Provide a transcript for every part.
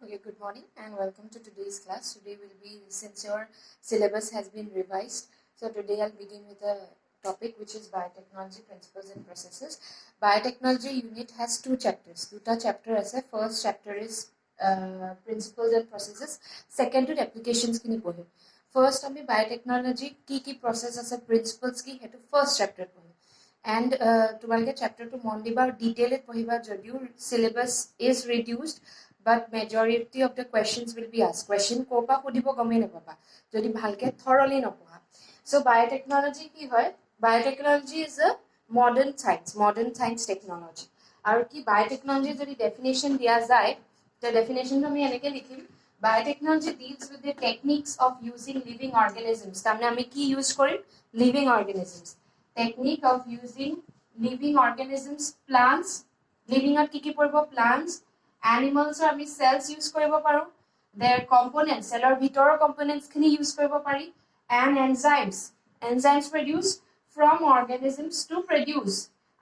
Okay, good morning and welcome to today's class. Today will be, since your syllabus has been revised, so today I'll begin with a topic which is biotechnology principles and processes. Biotechnology unit has two chapters. Duta chapter as a first chapter is principles and processes. Second to applications kini pohe. First ami biotechnology ki process as a principles ki hetu first chapter pohe. And তোমালোকে chapter to মন detail it পঢ়িবা যদিও syllabus is reduced but majority of the questions will be asked. Question কোপা খুদিব গমে নাপাবা যদি ভালকে thoroughly নপঢ়া. So biotechnology কি হয়? Biotechnology is a modern science technology. আৰু কি biotechnology যদি definition দিয়া যায় the definition আমি এনেকে লিখিম biotechnology deals with the techniques of using living organisms. তাৰমানে আমি কি use কৰিম living organisms. Technique of using living organisms, plants, living at kiki poribo plants, animals or ami cells use koribo paru, their components, cell or bhitor components khini use koribo pari, and enzymes produced from organisms to produce.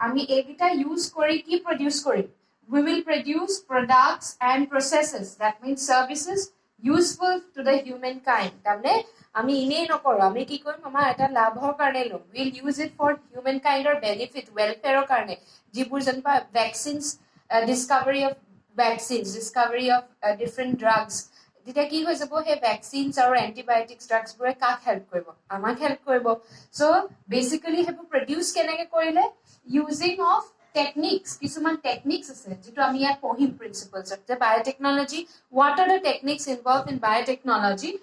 Ami egita use kori ki produce kori. We will produce products and processes, that means services useful to the humankind. Tamne আমি ইনেই নকৰো আমি কি কৰিম আমাৰ এটা লাভৰ কাৰণে লম will use it for human কাইণ্ডৰ বেনিফিট ৱেলফেয়াৰৰ কাৰণে যিবোৰ যেনিবা vaccines discovery of different drugs তেতিয়া কি হৈ যাব সেই ভেকচিনছ আৰু এণ্টিবায়টিক্স ড্ৰাগছবোৰে কাক হেল্প কৰিব আমাক হেল্প কৰিব চ' বেচিকেলি সেইবোৰ প্ৰডিউচ কেনেকৈ কৰিলে ইউজিং অফ টেকনিক্স কিছুমান টেকনিক্স আছে যিটো আমি ইয়াত পঢ়িম প্ৰিন্সিপলছত যে biotechnology what are the techniques involve in biotechnology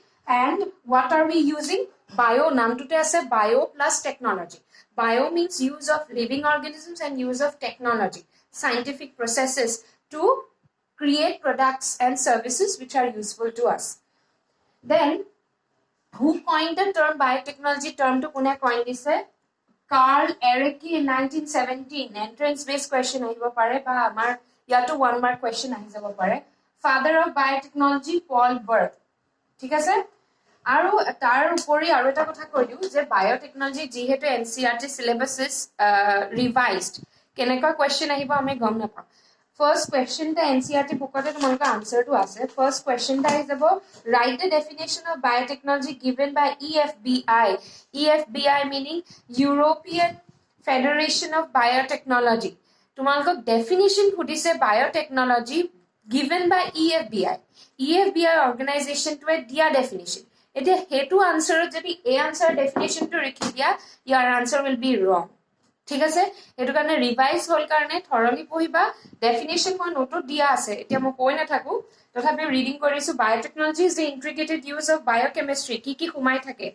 and what are we using? Bio namtute ase bio plus technology. Bio means use of living organisms and use of technology, scientific processes to create products and services which are useful to us. Then who coined the term biotechnology? Term to kune coined this? Carl Erecki in 1917. Entrance based question ahibo pare ba amar yato one mark question ahi jabo pare. Father of biotechnology Paul Berg. ঠিক আছে আৰু তাৰ উপৰি আৰু এটা কথা কৈ দিও যে বায়োটেকনলজি যিহেতু এনসিআৰটি সিলেবাস ইজ ৰিভাইজড কেনেকুৱা কোৱেশ্চন আহিব আমি গম নাপাওঁ ফাৰ্স্ট কোৱেশ্চনটা এনসিআৰটি বুকতে তোমালোকৰ আনসাৰটো আছে ফাৰ্স্ট কোৱেশ্চনটা আহি যাব right the definition of biotechnology given by EFBI meaning European Federation of Biotechnology তোমালোকক ডেফিনেশ্যন সুধিছে biotechnology given by EFBI organization to a dia definition. It is hetu answer jodi a answer definition to rekhi dia your answer will be wrong. ঠিক আছে এটো কাৰণে revise হল কাৰণে thoroughly পঢ়িবা definition মই নোটত দিয়া আছে এতিয়া মই কৈ না থাকো তথাপি ৰিডিং কৰিছো biotechnology is the integrated use of biochemistry কি সোমাই থাকে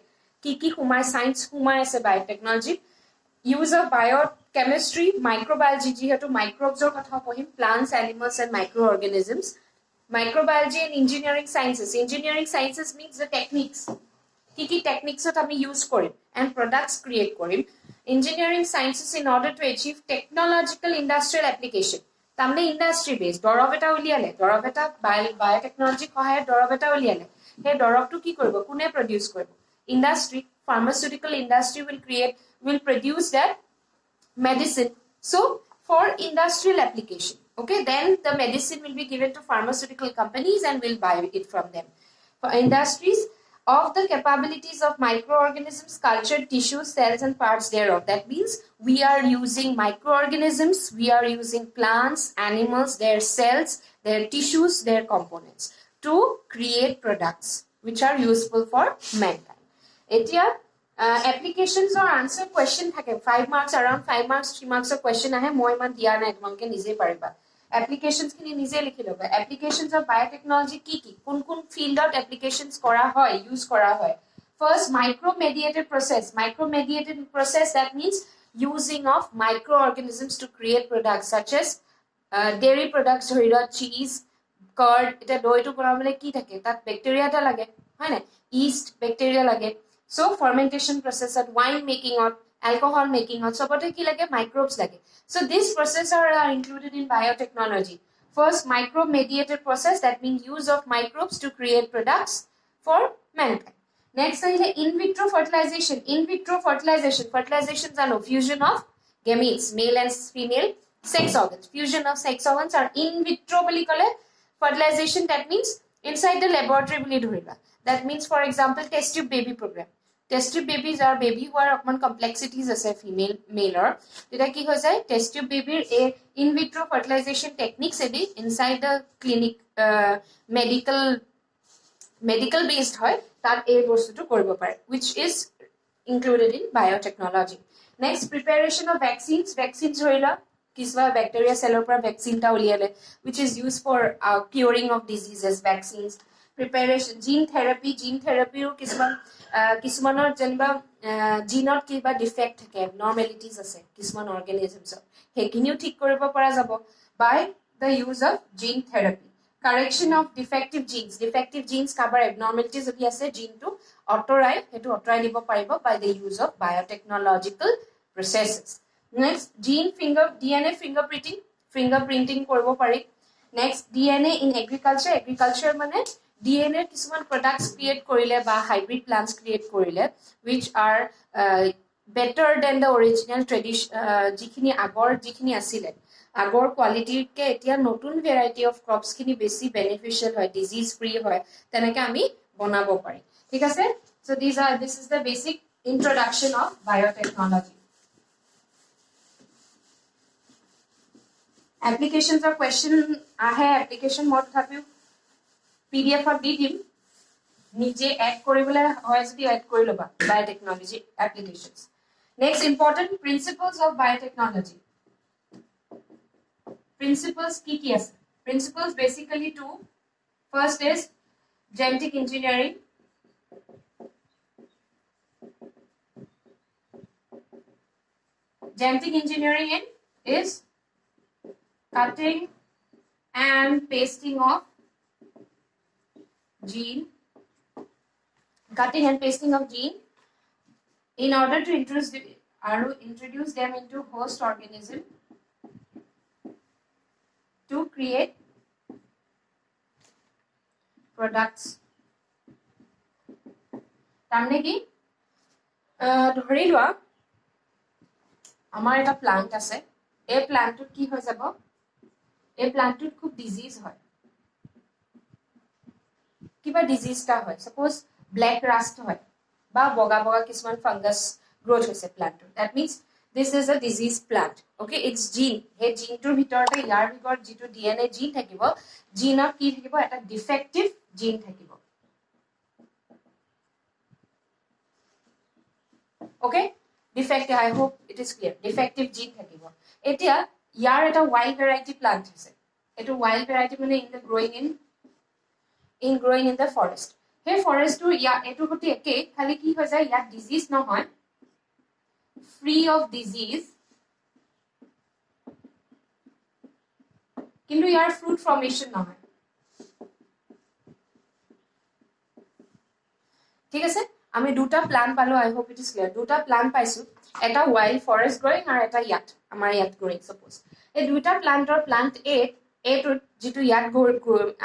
কি সোমাই সায়েন্স সোমাই আছে biotechnology use of biochemistry, microbiology, jihetu microbes or kotha pohim, plants, animals, and microorganisms. Microbiology and engineering sciences. Engineering sciences means the techniques. Kiki techniques ot ami use korim and products create korim. Engineering sciences in order to achieve technological industrial application. Tamne industry based. Dorob eta uliale. Dorob eta biotechnology kohayat dorob eta uliale. He dorob tu ki koribo? Kune produce koribo? Industry, pharmaceutical industry will produce that medicine. So for industrial application, okay, then the medicine will be given to pharmaceutical companies and will buy it from them. For industries, of the capabilities of microorganisms, cultured tissues, cells and parts thereof. That means we are using microorganisms, we are using plants, animals, their cells, their tissues, their components to create products which are useful for mankind. Etia applications or answer question থাকে 5 marks around 5 marks 3 marks of question আহে মই মান দিয়া নাই তোমাকে নিজে পাৰিবা applications খিনি নিজে লিখি লবা applications of biotechnology কি কোন ফিল্ডত applications কৰা হয় ইউজ কৰা হয় first micromediated process that means using of microorganisms to create products such as dairy products ধৰি লোৱা cheese curd এটা দইটো বনাবলৈ কি থাকে তাত ব্যাকটেৰিয়া এটা লাগে হয় না yeast ব্যাকটেৰিয়া লাগে So fermentation process at wine making or alcohol making or sobote ki lage microbes lage. So these processes are included in biotechnology. First micro-mediated process that means use of microbes to create products for mankind. Next is in vitro fertilization. Fertilization is a fusion of gametes, male and female sex organs. Fusion of sex organs are in vitro fertilization, that means inside the laboratory বুলি ধৰিবা, that means for example test tube baby program. Test tube babies are baby who are অকমান complexities আছে female male তেতিয়া কি হৈ যায় test tube baby a in vitro fertilization techniques এদি inside the clinic medical based হয় তাত এই বস্তুটো কৰিব পাৰে, which is included in biotechnology. Next, preparation of vaccines. Vaccines ধৰিলা kiswa bacteria cell পৰা vaccine ta উলিয়ালে, which is used for curing of diseases. Vaccines. Preparation, gene therapy ও কিছুমানৰ যেনিবা জিনত কিবা ডিফেক্ট থাকে, abnormalities আছে কিছুমান organisms সেইখিনিও ঠিক কৰিব পৰা যাব by the use of gene therapy. Correction of defective genes কাবাৰ abnormalities যদি আছে gene টো অঁতৰাই দিব পাৰিব by the use of biotechnological processes. Next, DNA fingerprinting কৰিব পাৰি. Next, DNA in agriculture মানে DNA কিছুমান products create কৰিলে বা hybrid plants create কৰিলে which are better than the original tradition যিখিনি আগৰ যিখিনি আছিলে আগৰ কোৱালিটিকে এতিয়া নতুন ভেৰাইটি অফ ক্ৰপছ খিনি বেছি বেনিফিচিয়েল হয়, ডিজিজ ফ্ৰী হয়, তেনেকে আমি বনাব পাৰি। ঠিক আছে, so this is the basic introduction of biotechnology. Applications or question আহে, application মই তথাপিও PDF দি দিম, নিজে এড কৰিবলৈ হয় যদি এড কৰি ল'বা biotechnology applications. Next, important principles of biotechnology. Principles কি আছে? Principles basically two. First is genetic engineering. Genetic engineering is cutting and pasting of gene in order to introduce them into host organism to create products. তাৰমানে কি ধৰি লোৱা আমাৰ এটা plant আছে, এই প্লান্টটোত কি হৈ যাব, এই প্লান্টটোত খুব ডিজিজ হয়, কিবা ডিজিজটা হয়, সাপোজ ব্ল্যাক রাস্ট হয় বা বগা বগা কিছুমান ফাংগাস গ্ৰোথ হৈছে প্লান্টটোত, that means this is a disease plant. Okay, it's gene. Hey, gene tour ভিতৰতে ইয়াৰ ভিতৰত যিটো DNA gene থাকিব, জিনত কি থাকিব, এটা defective gene থাকিব. Okay, defective, I hope it is clear. Defective gene থাকিব. এতিয়া ইয়াৰ এটা wild variety plant আছে, এটো wild variety মানে growing in the forest. Hey, forest to এটো হতে একে, খালি কি হৈ যায়, ইয়াত ডিজিজ নহয়, free of disease, কিন্তু ইয়াৰ fruit formation নহয়। ঠিক আছে, আমি দুটা প্লান পালো, I hope it is clear. দুটা প্লান পাইছো, এটা wild forest growing আৰু এটা ইয়াত আমাৰ ইয়াত growing suppose. এই দুটা প্লান্টৰ প্লান্ট A টো যেটো ইয়াত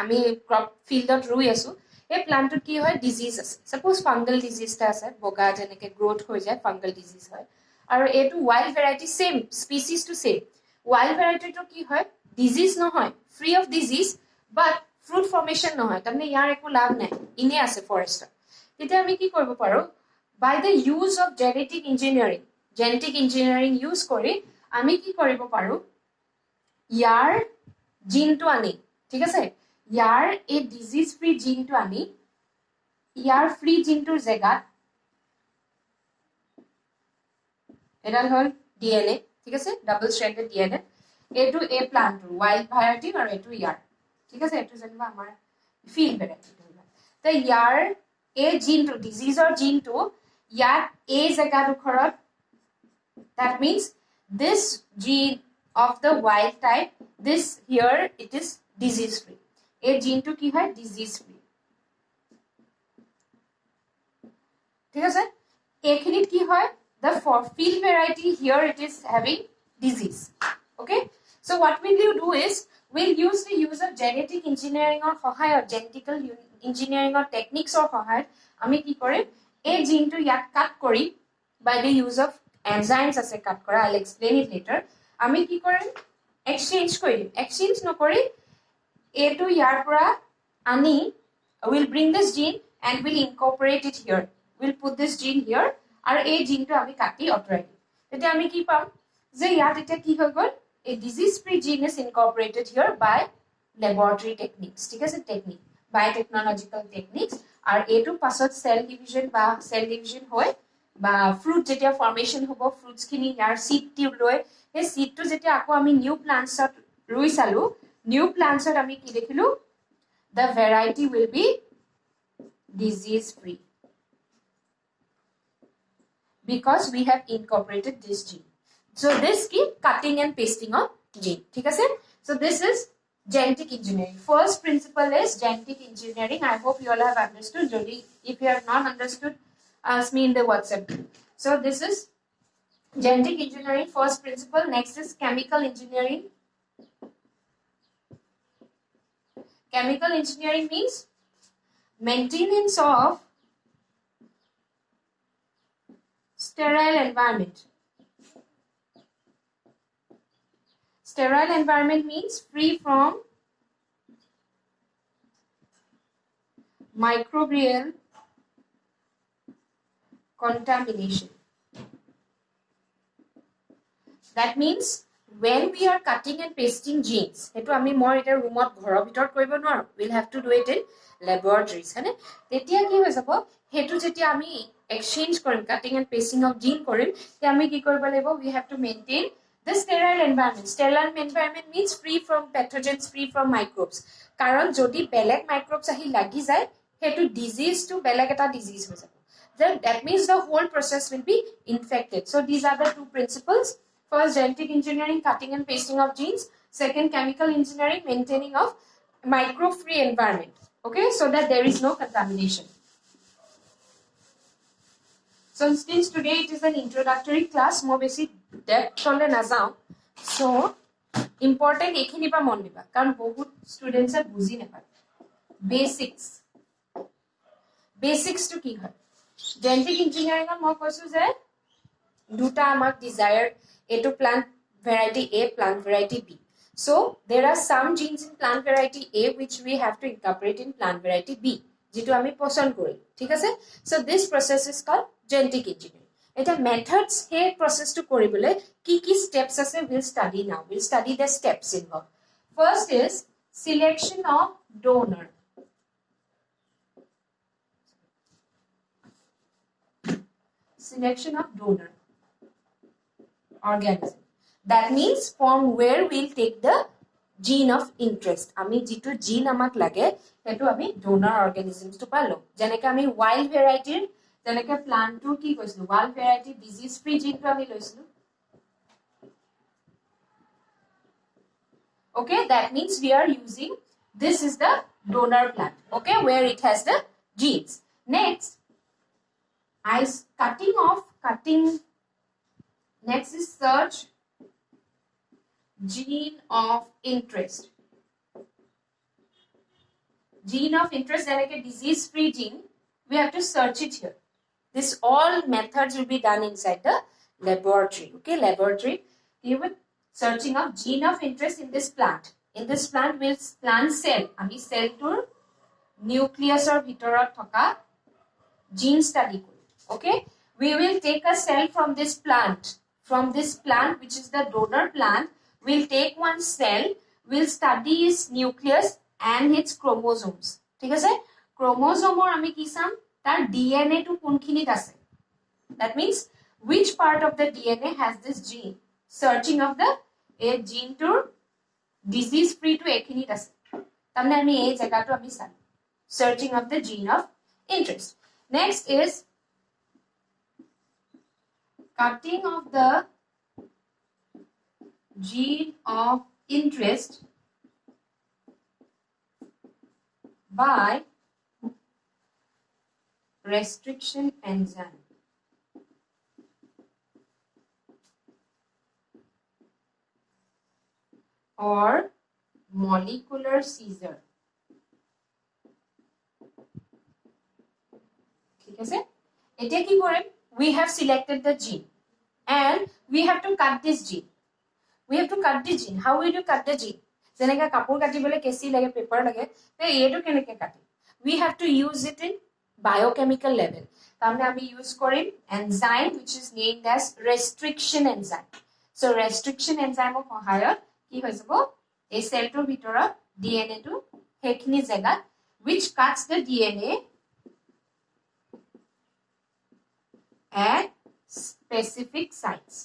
আমি ক্ৰপ ফিল্ডত ৰুই আছো, এই প্লান্টত কি হয়, ডিজিজ আছে, suppose fungal disease টা আছে, বগা যেনেকে গ্ৰোথ হৈ যায় fungal disease হয়, আৰু এটো wild variety same species to same. Wild variety to কি হয়, ডিজিজ নহয়, free of disease, but fruit formation নহয়, তাৰমানে ইয়াৰ একো লাভ নাই, ইনে আছে ফৰেষ্টত। তেতিয়া আমি কি কৰিব পাৰো, by the use of genetic engineering use কৰি আমি কি কৰিব পাৰো, ইয়াৰ জিনটো আনি, ঠিক আছে, ইয়াৰ এই ডিজিজ ফ্ৰী জিনটো আনি ইয়াৰ ফ্ৰী জিনটোৰ জেগাত এডাল হল DNA, ঠিক আছে, ডাবল স্ট্ৰেন্ডেড DNA, এটো এ প্লান্টৰ ওয়াইল্ড ভ্যাৰাইটি আৰু এটো ইয়াৰ, ঠিক আছে, এটো যেনিবা আমাৰ ফিল্ড ভ্যাৰাইটি ধৰিলা, তে ইয়াৰ এই জিনটো ডিজিজৰ জিনটো ইয়াত এই জেগাডোখৰত, that means this gene of the wild type, this here it is disease free. এই জিনটো কি হয়, disease free, ঠিক আছে, এইখিনিত কি হয়, the field variety here it is having disease. Okay, so what will you do is we'll use the use of genetic engineering or সহায়ত genetical engineering or techniques or সহায়ত আমি কি কৰিম, এই জিনটো ইয়াত কাট কৰি by the use of enzymes আছে কাট কৰা, I'll explain it later, আমি কি কৰিম, এক্সচেঞ্জ কৰিম, এক্সচেঞ্জ নকৰি এইটো ইয়াৰ পৰা আনি will bring this gene and will incorporate it here. We'll put this gene here আৰু এই জিনটো আমি কাটি অতৰাই দিম তেতিয়া আমি কি পাম যে ইয়াত এটা কি হৈ গল a disease free gene is incorporated here by laboratory techniques ঠিক আছে টেকনিক biotechnological techniques আৰু এইটো পাছত সেল ডিভিজন বা সেল ডিভিজন হয় বা ফ্ৰুট যেতিয়া ফৰ্মেশন হ'ব ফ্ৰুটস খিনি ইয়াৰ সিড টিউব লৈ এই সিডটো যেতিয়া আকৌ আমি নিউ প্লান্টছত ৰুই চালো নিউ প্লান্টছত আমি কি দেখিলো the variety will be disease free because we have incorporated this gene. So this keep cutting and pasting of gene. ठीक है So this is genetic engineering. First principle is genetic engineering. I hope you all have understood. Jodi, if you have not understood, ask me in the WhatsApp. So this is genetic engineering. First principle. Next is chemical engineering. Chemical engineering means maintenance of sterile environment. Sterile environment means free from microbial contamination. That means when we are cutting and pasting genes, hetu ami more eta roomot ghor bhitor koribo noaro. We'll have to do it in laboratories. Hane tetia ki hoy jabo hetu jetia ami exchange korim cutting and pasting of gene korim te ami ki koribo laibo we have to maintain the sterile environment. Sterile environment means free from pathogens, free from microbes. Karon jodi belek microbes ahi lagi jay hetu disease to belek eta disease hoy jabo. Then that means the whole process will be infected. So these are the two principles. First, genetic engineering, cutting and pasting of genes. Second, chemical engineering, maintaining of microbe-free environment. Okay, so that there is no contamination. So since today it is an introductory class, more basic depth chole na jao. So important ekhini pa mon diba. Karon bahut students are buzi napai. Basics. Basics to ki hoy? Genetic engineering on moi koisu je duta amak desired A to plant variety A, plant variety B. So there are some genes in plant variety A which we have to incorporate in plant variety B. Jitu ami poson kori. Thik ase? So this process is called genetic engineering. Eta methods he process to koribole ki steps ase we'll study now. We'll study the steps involved. First is selection of donor. Selection of donor organism. That means from where we'll take the gene of interest. Ami jitu gene amak lage hetu ami donor organisms to palo. Janeke ami wild variety janeke plant to ki koislu wild variety disease free gene to ami loislu. Okay, that means we are using this is the donor plant. Okay, where it has the genes. Next, cutting. Next is search gene of interest. Gene of interest, like a disease-free gene, we have to search it here. This all methods will be done inside the laboratory. Okay, laboratory. You will searching of gene of interest in this plant. In this plant, we'll plant cell. Ami cell tour nucleus or bhitorot thoka gene study. Okay, we will take a cell from this plant. From this plant, which is the donor plant, we'll take one cell, we'll study its nucleus and its chromosomes. ठीक है से? Chromosome और अमी किसम तार DNA to कुनखिनी दासे. That means which part of the DNA has this gene? Searching of the a gene to disease free to एखिनी दासे. तमने अमी ए जगह तो अमी सान. Searching of the gene of interest. Next is cutting of the gene of interest by restriction enzyme. Or molecular seizure. ठीक है से? एटे की करें? We have selected the gene and we have to cut this gene. We have to cut the gene. How will you cut the gene? যেনেকা কাপোৰ কাটিবলৈ কেঁচি লাগে paper লাগে তে এইটো কেনেকৈ কাটিম we have to use it in biochemical level তাৰমানে আমি ইউজ কৰিম enzyme which is named as restriction enzyme so restriction enzyme সহায়ত কি হৈ যাব এই সেলটোৰ ভিতৰত DNA টো হেখিনি জায়গা which cuts the DNA at specific sites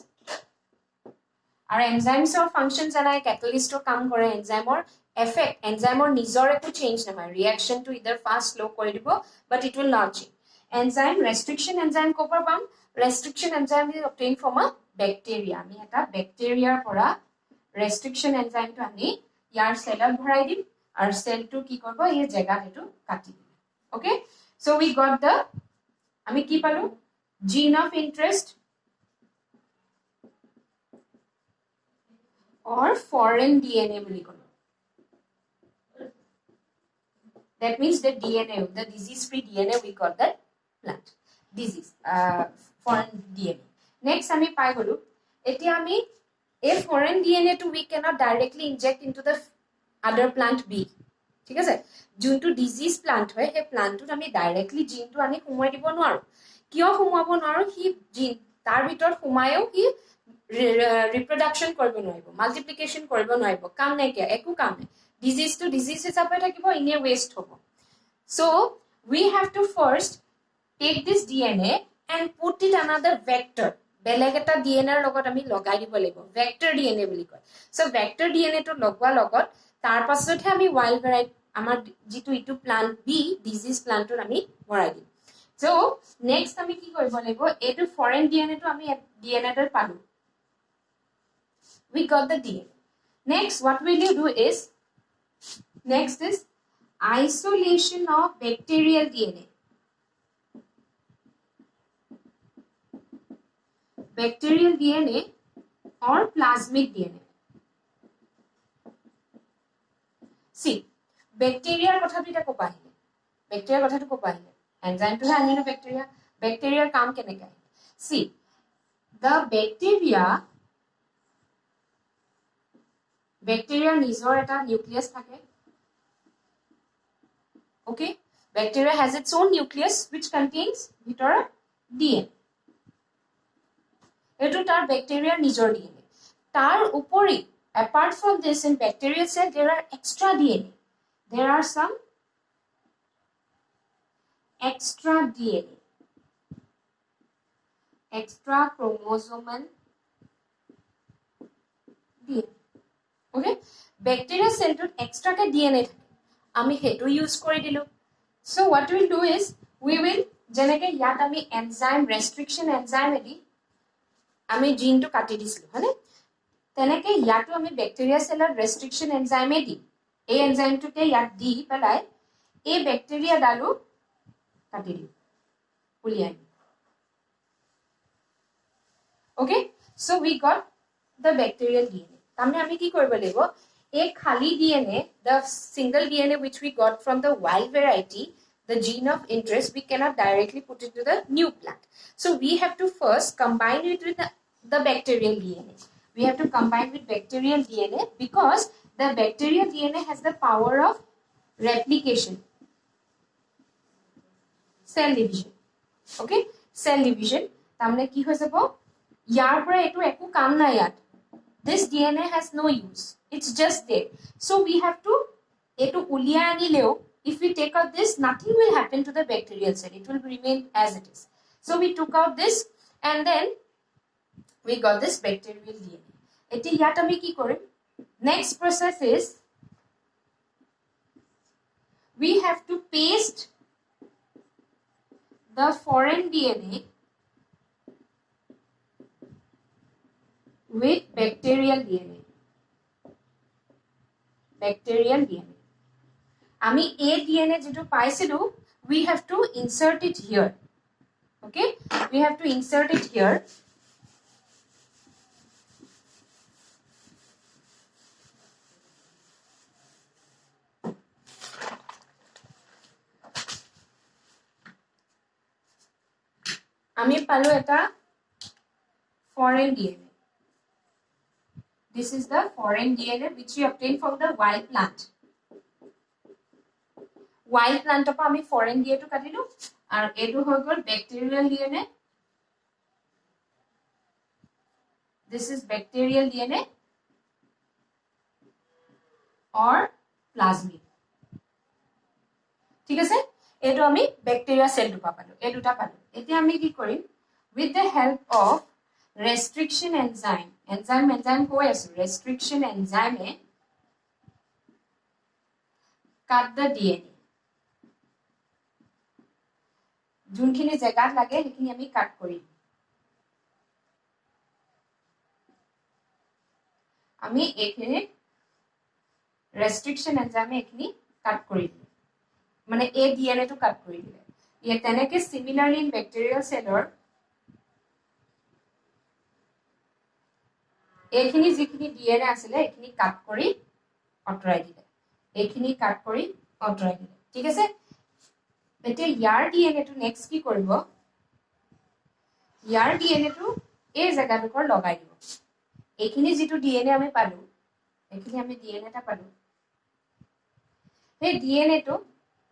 our enzymes or functions and I catalyst or কাম কৰে enzyme or effect enzyme or নিজৰ একো change নহয় reaction to either fast slow কৰি দিব but it will not change enzyme restriction enzyme ক'ৰ পাম restriction enzyme is obtained from a bacteria আমি এটা bacteria পৰা restriction enzyme টো আনি ইয়াৰ সেলত ভৰাই দিম আৰু সেলটো কি কৰিব এই জায়গাত এটো কাটি দিম okay so we got the আমি কি পালো gene of interest or foreign DNA বুলি কলো that means the DNA the disease free DNA we got that plant disease foreign DNA next আমি পাই গলো এতিয়া আমি a foreign DNA to we cannot directly inject into the other plant B ঠিক আছে যোনটো ডিজিজ প্লান্ট হয় সেই প্লান্টত আমি ডাইৰেক্টলি জিনটো আনি সোমাই দিব নোৱাৰো কিয় সোমাব নোৱাৰো হি জিন তাৰ ভিতৰত সোমায়ও হি ৰিপ্ৰডাকশন কৰিব নোৱাৰিব মাল্টিপ্লিকেশন কৰিব নোৱাৰিব কাম নাই কিয় একো কাম নাই ডিজিজ টু ডিজিজ হিচাপে থাকিব ইনে ওয়েস্ট হ'ব so we have to first take this DNA and put it another vector বেলেগ এটা DNA ৰ লগত আমি লগাই দিব লাগিব vector DNA বুলি কয় so vector DNA টো লগোৱা লগত তাৰ পাছতহে আমি wild variety আমাৰ যেটো ইটো প্লান্ট বি ডিজিজ প্লান্টৰ আমি ভৰাই দিম so next আমি কি কৰিব লাগিব এটো ফৰেন DNA টো আমি DNA ৰ পালো we got the DNA next what will you do is next is isolation of bacterial DNA bacterial DNA or plasmid DNA see bacteria কথাটো এটা কব আহিলে bacteria কথাটো কব আহিলে enzyme টো আনিলো bacteria কাম কেনেকৈ see the bacteria নিজৰ এটা নিউক্লিয়াছ থাকে okay bacteria has its own nucleus which contains ভিতৰত DNA এটো তাৰ bacteria নিজৰ DNA তাৰ উপৰি apart from this in bacterial cell there are extra DNA there are some extra DNA extra chromosomal DNA okay bacteria cell to extra ka DNA থাকে আমি হেতু use কৰি দিলো so what we will do is we will যেনেকে ইয়াত আমি enzyme restriction enzyme এদি আমি জিন টো কাটি দিছিলো হনে তেনেকে ইয়াতো আমি ব্যাকটেৰিয়া সেলৰ restriction enzyme এদি এই enzyme টোকে ইয়াত দি পেলাই এই ব্যাকটেৰিয়া ডালো কাটি দিম উলিয়াই okay so we got the bacterial DNA তাৰমানে আমি কি কৰিব লাগিব এই খালি DNA the single DNA which we got from the wild variety the gene of interest we cannot directly put it to the new plant so we have to first combine it with the bacterial DNA we have to combine with bacterial DNA because the bacterial DNA has the power of replication cell division okay cell division তাৰমানে কি হৈ যাব ইয়াৰ পৰা এটো একো কাম নাই ইয়াত this DNA has no use it's just there so we have to eto ulia anileo if we take out this nothing will happen to the bacterial cell it will remain as it is so we took out this and then we got this bacterial DNA eti yat ami ki korim next process is we have to paste the foreign DNA with bacterial DNA bacterial DNA আমি a DNA যেটো পাইছিলো we have to insert it here okay we have to insert it here আমি পালো এটা foreign DNA This is the foreign DNA which we obtain from the wild plant. Wild plant of ami foreign DNA to katilu aru etu hoy gol bacterial DNA. This is bacterial DNA or plasmid. ঠিক আছে এটো আমি bacteria cell দুটা পালো এই দুটা পালো এতিয়া আমি কি কৰিম with the help of restriction enzyme কৈ আছো restriction enzyme cut the DNA যোনখিনি জায়গাত লাগে সেইখিনি আমি কাট কৰিম আমি এইখিনি restriction enzyme এইখিনি কাট কৰি দিম মানে এ ডিএনএ টো কাট কৰি দিলে ইয়া তেনেকে সিমিলাৰলি ইন ব্যাকটেৰিয়াল সেলৰ এইখিনি যিখিনি ডিএনএ আছিল এইখিনি কাট কৰি অটৰাই দিলে এইখিনি কাট কৰি অটৰাই দিলে ঠিক আছে এতিয়া ইয়াৰ ডিএনএ টো নেক্সট কি কৰিব ইয়াৰ ডিএনএ টো এই জায়গাটোৰ লগাই দিব এইখিনি যেটো ডিএনএ আমি পালো এইখিনি আমি ডিএনএ টা পালো এই ডিএনএ টো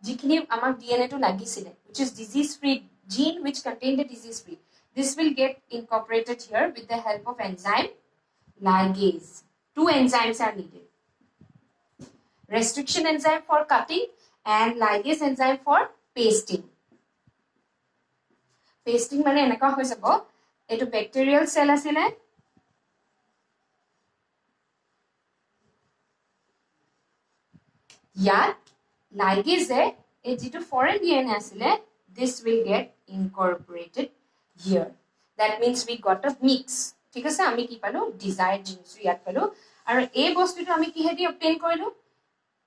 যিখিনি আমাক ডিএনএ টো লাগিছিলে which is disease free gene which contain the disease free this will get incorporated here with the help of enzyme ligase two enzymes are needed restriction enzyme for cutting and ligase enzyme for pasting মানে এনেকা হৈ যাব এটো bacterial cell আছিল ইয়াত ligase a যেটো foreign DNA asile this will get incorporated here that means we got a mix ঠিক আছে আমি কি পালো desired genes ইয়াত পালো আৰু এই বস্তুটো আমি কি হেদি obtain কৰিলো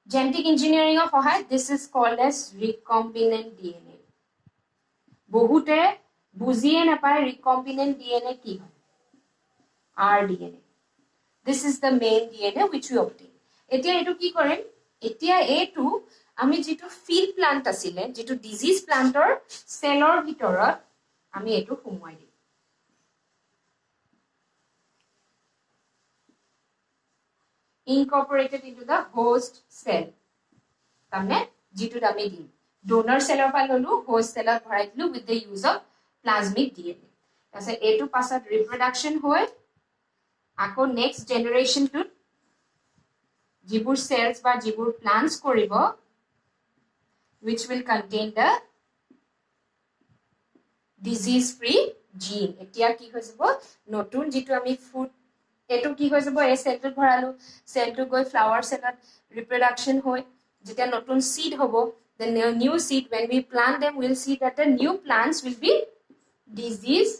genetic engineering of সহায় this is called as recombinant DNA বহুতে বুজিয়ে নাপায় recombinant DNA কি হয় rDNA this is the main DNA which we obtain এতিয়া এটো কি কৰিম এতিয়া এটো আমি যেটো ফিল প্লান্ট আছিলে যেটো ডিজিজ প্লান্টৰ সেলৰ ভিতৰত আমি এটো সুমুৱাই দিম incorporated into the host cell তামনে যেটো আমি দিম ডোনাৰ সেলৰ পৰা ললো হোষ্ট সেলত ভৰাই দিলো with the use of plasmid DNA আছে এটো পাছত ৰিপ্ৰডাকশন হয় আকৌ নেক্সট জেনাৰেশন টু যিবোৰ সেলস বা যিবোৰ প্লান্টস কৰিব which will contain the disease free gene এতিয়া কি হৈ যাব নতুন যেটো আমি ফুড এটো কি হৈ যাব এই সেলটো ভৰালো সেলটো গৈ ফ্লাৱাৰ সেলত ৰিপ্ৰডাকশন হয় যেতিয়া নতুন seed হ'ব the new seed when we plant them we'll see that the new plants will be disease